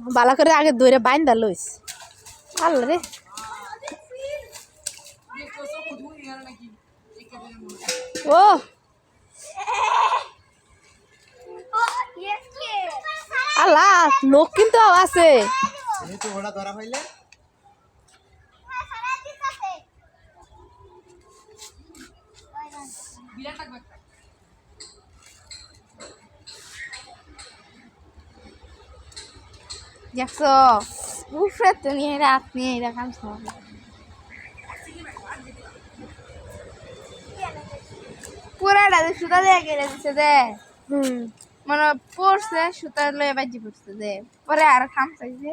বালা করে আগে দৌড়ে বাইন্দা লইস আল্লাহ রে ও আল্লাহ লোক কিন্তু আছে দেখছো উফরে তো নিয়ে রাত নিয়ে দেখান পুরাটা সুতা দিয়ে গেলে দিচ্ছে দে মানে পড়ছে সুতার লয়ে বাজি পড়ছে দে পরে আর খাম চাইছে